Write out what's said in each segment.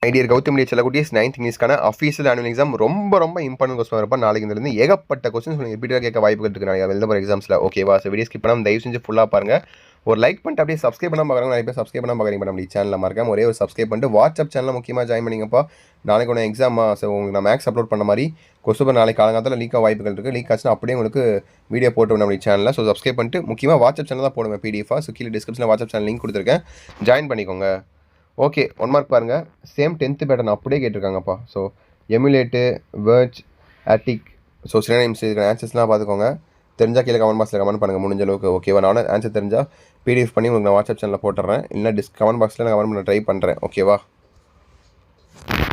ஐடியர் கௌதம் டி செல்லக்குட்டிஸ் 9th இங்கிலீஷ்க்கான அஃபீஷியல் ஆனுவல் எக்ஸாம் ரொம்ப இம்பார்ட்டன்ட் கொஸ்டின் இருப்பா. நாளைக்கு இருந்து ஏகப்பட்ட கொஸ்டின்ஸ் உங்களுக்கு ரிப்பீட்டாக கேட்க வாய்ப்புகள் இருக்கு நாளைக்கு எழுத போகிற எக்ஸாம்ஸில். ஓகேவா? ஸோ வீடியோ ஸ்கிப் பண்ணாமல் தயவு செஞ்சு ஃபுல்லாக பாருங்க. ஒரு லைக் பண்ணிட்டு அப்படியே சப்ஸ்கிரைப் பண்ணாமல் பார்க்குறாங்க. நிறைய பேர் சப்ஸ்கிரைப் பண்ணாமல் பார்க்குறீங்க. நம்ம சேனலில் மறக்காம ஒரே ஒரு சப்ஸ்கிரைப் பண்ணிட்டு வாட்ஸ்அப் சேனலில் முக்கியமாக ஜாயின் பண்ணிங்கப்பா. நாளைக்கு ஒன்று எக்ஸாமா, ஸோ உங்களுக்கு நான் மேக்ஸ் அப்லோட் பண்ண மாதிரி கொஸ்டின் நாளைக்கு காலங்காலத்தில் லீக் ஆக வாய்ப்புகள் இருக்குது. லீக் ஆச்சுன்னா அப்படியே உங்களுக்கு வீடியோ போட்டு நம்ம சேனலில். ஸோ சப்ஸ்கிரைப் பண்ணிட்டு முக்கியமாக வாட்ஸ்அப் சேனல் தான் போடுவேன் பிடிஎஃபாக. ஸோ கீழே டிஸ்கிரிப்ஷனில் வாட்ஸ்அப் சேனல் லிங்க் கொடுத்துருக்கேன், ஜாயின் பண்ணிக்கோங்க. ஓகே, 1 மார்க் பாருங்கள். சேம் 10th பேட்டர்ன் அப்படியே கேட்டிருக்காங்கப்பா. So எமுலேட்டு, words, attic, so synonyms இருக்கிற ஆன்சர்ஸ்லாம் பார்த்துக்கோங்க. தெரிஞ்சால் கீழே கமெண்ட் பாக்ஸில் கமெண்ட் பண்ணுங்கள் முடிஞ்ச அளவுக்கு. ஓகேவா? நானும் ஆன்சர் தெரிஞ்சால் பிடிஎஃப் பண்ணி உங்களுக்கு நான் வாட்ஸ்அப் சேனலில் போட்டுறேன். இல்லைனா கமெண்ட் பாக்ஸில் நான் கமெண்ட் பண்ண ட்ரை பண்ணுறேன். ஓகேவா?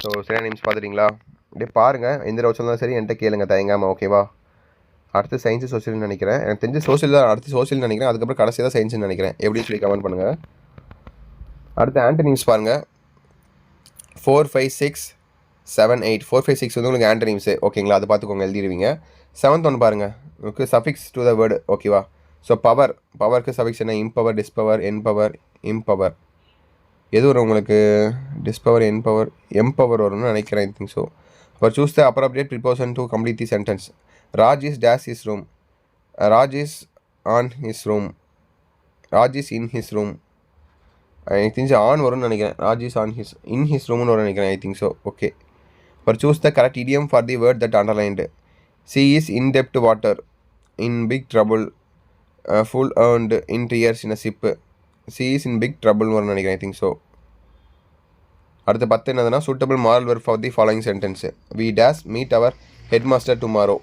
So synonyms பார்த்துட்டிங்களா? அப்படியே பாருங்கள். எந்த டவுட்ஸ் இருந்தாலும் சரி என்கிட்ட கேளுங்க தயங்காமல். ஓகேவா? அடுத்து சயின்ஸு சோசியல்னு நினைக்கிறேன். எனக்கு தெரிஞ்சு சோசியல் தான் அடுத்து சோசியல்னு நினைக்கிறேன். அதுக்கப்புறம் கடைசி தான் சயின்ஸ்னு நினைக்கிறேன். எப்படின்னு சொல்லி கமெண்ட் பண்ணுங்கள். அடுத்து ஆன்டனிம்ஸ் பாருங்கள். 4, 5, 6, 7, 8. 4, 5, 6 வந்து உங்களுக்கு ஆன்டனிம்ஸு. ஓகேங்களா? அது பார்த்துக்கோங்க, எழுதிடுவீங்க. 7th ஒன்று பாருங்கள். உங்களுக்கு சஃபிக்ஸ் டு த வேர்டு. ஓகேவா? ஸோ பவருக்கு சஃபிக்ஸ் என்ன? இம்பவர், டிஸ்பவர், என்பவர், இம்பவர். எது வரும் உங்களுக்கு? டிஸ்பவர், என்பவர், எம்பவர் வரும்னு நினைக்கிறேன். I think so. அப்புறம் choose the appropriate preposition to complete the sentence. Raj is dash his room. Raj is on his room. Raj is in his room. எனக்கு தெரிஞ்சு ஆன் வரும்னு நினைக்கிறேன். Raj is on his in his ரூம்னு வரும் நினைக்கிறேன். I think so. ஓகே. அப்புறம் choose the correct idiom for the word that underlined. She is in deep water, in big trouble, full and in tears in a ship. She is in big ட்ரபுள்னு வரும்னு நினைக்கிறேன். I think so. அடுத்து 10 என்னதுன்னா suitable modal verb for the following sentence. We dash meet our head master tomorrow.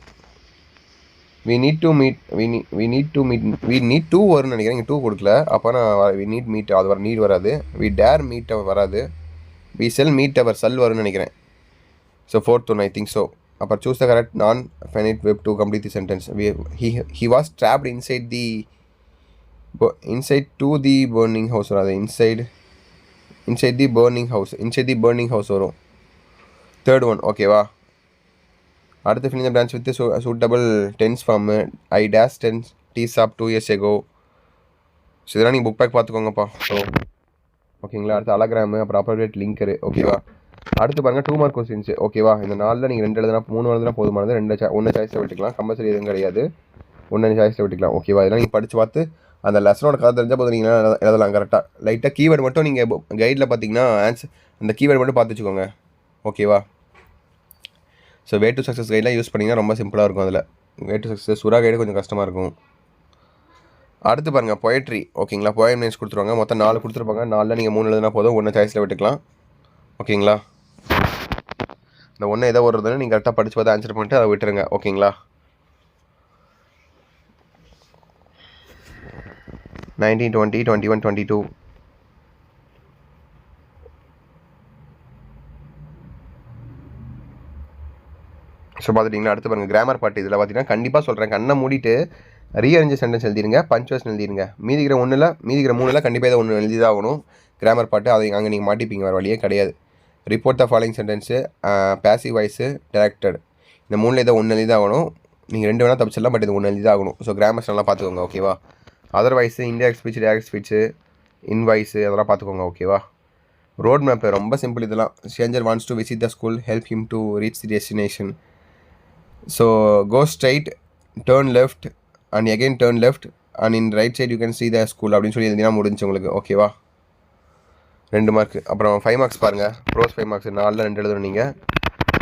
we need to meet வரும்னு நினைக்கிறேன். இங்கே 2 கொடுக்கல. அப்போ நான் we need meet அது வர நீட் வராது. we dare meet வராது. we shall meet our shall வரும்னு நினைக்கிறேன். ஸோ 4th ஒன் ஐ திங்க் ஸோ. அப்புறம் சூஸ் த கரெக்ட் நான் finite web to complete the sentence. he was trapped inside to the burning house வராது. inside the burning house வரும். 3rd one. ஓகேவா? அடுத்து filling the blanks with suitable tense form. I dash tense tea shop 2 years ago. So இதெல்லாம் நீங்கள் book back பார்த்துக்கோங்கப்பா. So ஓகேங்களா? அடுத்து அலகிராமு, அப்புறம் appropriate லிங்க்கரு. ஓகேவா? அடுத்து பாருங்கள் 2 மார்க் கொஸ்டின்ஸ். ஓகேவா? இந்த 4ல் நீங்கள் 2 எழுதுனா 3 எழுதுனா போதுமானது. 1 சாய்ஸில் விட்டுக்கலாம். கம்பல்சரி எதுவும் கிடையாது. 1 சாய்ஸில் விட்டுக்கலாம். ஓகேவா? இதெல்லாம் நீங்கள் படித்து பார்த்து அந்த லெசனோட கதை தெரிஞ்சால் போதும், நீங்கள் எழுதலாம் கரெக்டாக. லைட்டாக கீவேர்டு மட்டும் நீங்கள் கைடில் பார்த்தீங்கன்னா ஆன்சர் அந்த கீவேர்டு மட்டும் பார்த்து வச்சுக்கோங்க. ஓகேவா? ஸோ வே டு சக்ஸஸ் கைடெலாம் யூஸ் பண்ணிங்கன்னா ரொம்ப சிம்பிளாக இருக்கும். அதில் way to success Sura guide கொஞ்சம் கஷ்டமாக இருக்கும். அடுத்து பாருங்கள் பொயட்ரி. ஓகேங்களா? போயம் நேம்ஸ் கொடுத்துருவாங்க. மொத்தம் 4 கொடுத்துருப்பாங்க. 4ல் நீங்கள் 3 எழுதுனா போதும். 1 சாய்ஸில் விட்டுக்கலாம். ஓகேங்களா? இந்த 1 எதோ வருதுன்னு நீங்கள் கரெக்டாக படித்து பார்த்து ஆன்சர் பண்ணிட்டு அதை விட்டுருங்க. ஓகேங்களா? 19, 20, 21, 22. ஸோ பார்த்துட்டிங்கன்னா அடுத்து பாருங்கள் கிராமர் பார்ட். இதில் பார்த்தீங்கன்னா கண்டிப்பாக சொல்கிறேன், கண்ணை மூடிட்டு ரீஅரேஞ்ச் சென்டென்ஸ் எழுதிருங்க, பஞ்சுவேஷன் எழுதிருங்க. மீதிக்கிற 3ல் கண்டிப்பாக இதை 1 எழுதி தான் ஆகணும். கிராமர் பார்ட்டு அதை அங்கே நீங்கள் மாட்டிப்பீங்க, வேறு வழியே கிடையாது. Report the following sentence, passive voice, directed. இந்த 3ல் இதை 1 எழுதி தான் ஆகணும். நீங்கள் 2 வேணால் தப்பிச்சிடலாம், பட் இது 1 எழுதி தான் ஆகணும். ஸோ கிராமர்ஸ் நல்லா பார்த்துக்கோங்க. ஓகேவா? Otherwise, indirect speech, direct speech, invoice அதெல்லாம் பார்த்துக்கோங்க. ஓகேவா? ரோட் மேப்பு ரொம்ப சிம்பிள். இதெல்லாம் stranger wants to visit the school, help him to reach the destination. So go straight, turn left and again turn left and in right side you can see the school அப்படின்னு சொல்லி எழுதினா முடிஞ்சு உங்களுக்கு. ஓகேவா? 2 mark. அப்புறம் 5 marks பாருங்கள். Pros 5 marks. 4ல் 2 எழுதணும். நீங்கள்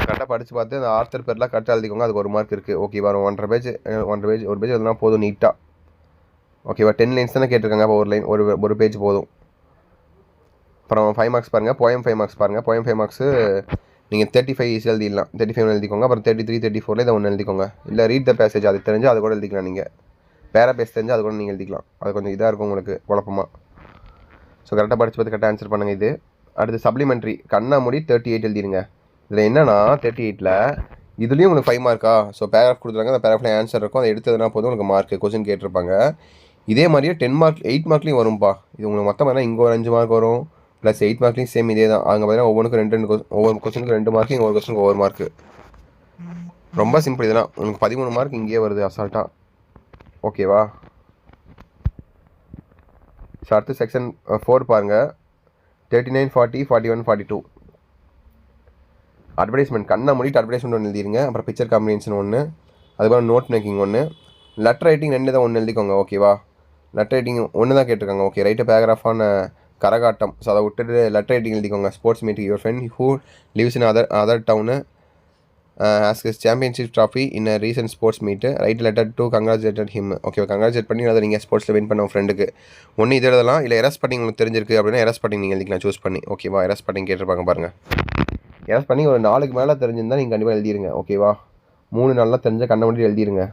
கரெக்டாக படித்து பார்த்து அந்த ஆர்த்தர் பேர்லாம் கரெக்டாக எழுதிக்கோங்க. அதுக்கு 1 மார்க் இருக்குது. ஓகேவா? 1.5 பேஜ் ஒரு பேஜ் எழுதுனா போதும் நீட்டாக. ஓகேவா? 10 லைன்ஸ் தானே கேட்டிருக்காங்க. அப்போ ஒரு பேஜ் போதும். அப்புறம் 5 மார்க்ஸ் பாருங்கள். போயம் 5 மார்க்ஸ் பாருங்கள். போயம் 5 மார்க்ஸு நீங்கள் 35 ஈஸியாக எழுதிடலாம். 35 எழுதிக்கோங்க. அப்புறம் 33, 34ல் இதை 1 எழுதிக்கோங்க. இல்லை ரீட் த பேசேஜ் அது தெரிஞ்சு அது கூட எழுதிக்கலாம். நீங்கள் பேரா பேஸ் தெரிஞ்சு அது கூட நீங்கள் எழுதிக்கலாம். அது கொஞ்சம் இதாக இருக்கும் உங்களுக்கு குழப்பமாக. ஸோ கரெக்டாக படித்து பார்த்து கரெக்டாக ஆன்சர் பண்ணுங்கள். இது அடுத்து சப்ளிமெண்ட்ரி. கண்ணா மூடி 38 எழுதிருங்க. இதில் என்னன்னா 38ல் இதுலேயும் உங்களுக்கு 5 மார்க்கா. ஸோ பேராஃப் கொடுத்துருக்காங்க. அந்த பேராஃபில் ஆன்சர் இருக்கும். அதை எடுத்ததுனா போதும் உங்களுக்கு மார்க். கொஸ்டின் கேட்டிருப்பாங்க. இதே மாதிரியே 10 மார்க் 8 மார்க்லேயும் வரும்பா. இது உங்களுக்கு மொத்தமாக இங்கே ஒரு 5 மார்க் வரும். ப்ளஸ் 8 மார்க்லையும் சேம் இதே தான். அங்கே பார்த்தீங்கன்னா ஒவ்வொன்றுக்கும் 2 ஒவ்வொரு கொஸ்டினுக்கு 2 மார்க்கு, இங்கே ஒரு கொஸ்டினுக்கு 1 மார்க்கு. ரொம்ப சிம்பிள். இதெல்லாம் உங்களுக்கு 13 மார்க் இங்கேயே வருது அசால்ட்டாக. ஓகேவா? ஸோ அடுத்து செக்ஷன் 4 பாருங்கள். 39, 40, 41, 42. அட்வர்டைஸ்மெண்ட் கண்ணை மூடிட்டு அட்வர்டைஸ்மெண்ட் ஒன்று எழுதிருங்க. அப்புறம் பிக்சர் காம்பினேஷன் ஒன்று, அதுக்கப்புறம் நோட் மேக்கிங் ஒன்று, லெட்டர் ரைட்டிங் 2 தான் ஒன்று எழுதிக்கோங்க. ஓகேவா? லெட்டர் ரைட்டிங் ஒன்று தான் கேட்டிருக்காங்க. ஓகே, ரைட்டு பேராகிராஃபான கரகாட்டம். ஸோ அதை விட்டுட்டு லெட்டர் ரைட்டிங் எழுதிக்கோங்க. Sports meet your friend who lives in other town ask his championship trophy in a recent sports meet. Write letter to congratulated him. Okay, congratulate பண்ணி அதை நீங்கள் ஸ்போர்ட்ஸில் வின் பண்ண ஃப்ரெண்டுக்கு ஒன்று இது எழுதலாம். இல்லை எரஸ் பட்டிங் உங்களுக்கு தெரிஞ்சிருக்கு அப்படின்னா எரஸ் பட்டிங் நீங்கள் எழுதிக்கலாம் சூஸ் பண்ணி. ஓகேவா? எரஸ் பட்டிங் கேட்டிருப்பாங்க பாருங்கள். எரஸ் பண்ணி ஒரு 4க்கு மேலே தெரிஞ்சிருந்தால் நீங்கள் கண்டிப்பாக எழுதிருங்க. ஓகேவா? 3 நாள்லாம் தெரிஞ்ச கண்ணை மட்டும் எழுதிருங்க.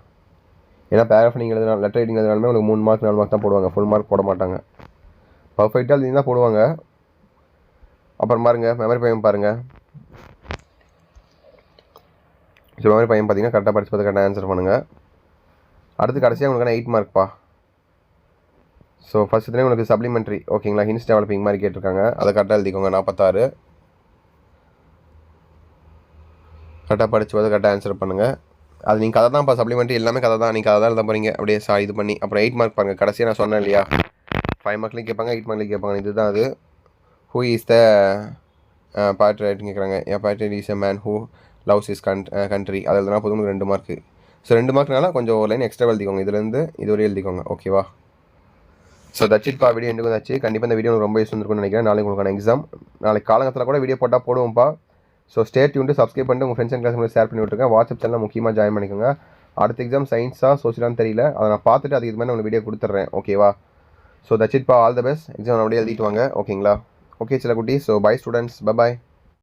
ஏன்னா பேராகிராஃப் நீங்கள் எழுதினா லெட்டர் ரைட்டிங் எழுதினாலுமே உங்களுக்கு 3 மார்க் 4 மார்க் தான் போடுவாங்க. ஃபுல் மார்க் போட மாட்டாங்க. பர்ஃபெக்டாக எழுதி தான் போடுவாங்க. அப்புறம் பாருங்கள் மெமரி பையன் பாருங்கள். ஸோ மெமரி பையன் பார்த்தீங்கன்னா கரெக்டாக படிச்சு பார்த்து கரெக்டாக ஆன்சர் பண்ணுங்கள். அடுத்து கடைசியாக உங்களுக்கு 8 மார்க்ப்பா. ஸோ ஃபஸ்ட்டு உங்களுக்கு சப்ளிமெண்ட்ரி ஓகேங்களா, ஹின்ஸ் டெவலப்பிங் மாதிரி கேட்டிருக்காங்க. அதை கரெக்டாக எழுதிக்கோங்க. 46 கரெக்டாக படிச்சு பார்த்து கரெக்டாக ஆன்சர் பண்ணுங்கள். அது நீங்கள் கதை தான்ப்பா, சப்ளிமெண்ட்ரி எல்லாமே கதை தான். நீங்கள் கதை தான் எழுத போகிறீங்க அப்படியே இது பண்ணி. அப்புறம் 8 மார்க் பாருங்கள். கடைசியாக நான் சொன்னேன் இல்லையா, 5 மார்க்லையும் கேட்பாங்க 8 மார்க்லையும் கேட்பாங்க. இதுதான் அது. Who is the patriot writing கேட்குறாங்க. An patriot is a man who loves his country. அது எழுதுனா போதும் 2 மார்க்கு. ஸோ 2 மார்க்னால கொஞ்சம் ஒரு லைன் எக்ஸ்ட்ரா எழுதிக்கோங்க. இதுலேருந்து இது வரையும் எழுதிக்கோங்க. ஓகேவா? ஸோ தட்சிட்பா வீடியோ எண்டுக்கு வந்தாச்சு. கண்டிப்பாக இந்த வீடியோ ரொம்ப யூஸ் இருக்கும்னு நினைக்கிறேன். நாளைக்கு உங்களுக்கான எக்ஸாம் நாளைக்கு காலங்கத்தில் கூட வீடியோ போட்டால் போடுவோம்ப்பா. ஸோ ஸ்டே டியூன்டு, சப்ஸ்கிரைப் பண்ணிட்டு உங்கள் ஃப்ரெண்ட்ஸ் அண்ட் கிளாஸ் ஷேர் பண்ணி விட்டுருங்க. வாட்ஸ்அப் சேனல் முக்கியமாக ஜாயின் பண்ணிக்கோங்க. அடுத்த எக்ஸாம் சயின்ஸாக சோசியலான்னு தெரியல, அதை நான் பார்த்துட்டு அதுக்கு இது மாதிரி உங்களுக்கு வீடியோ கொடுத்துட்றேன். ஓகேவா? ஸோ தட்சிட்பா ஆல் த பெஸ்ட். எக்ஸாம் அப்படியே எழுதிட்டு வாங்க. ஓகேங்களா? ஓகே சில குட்டி. So bye students, by.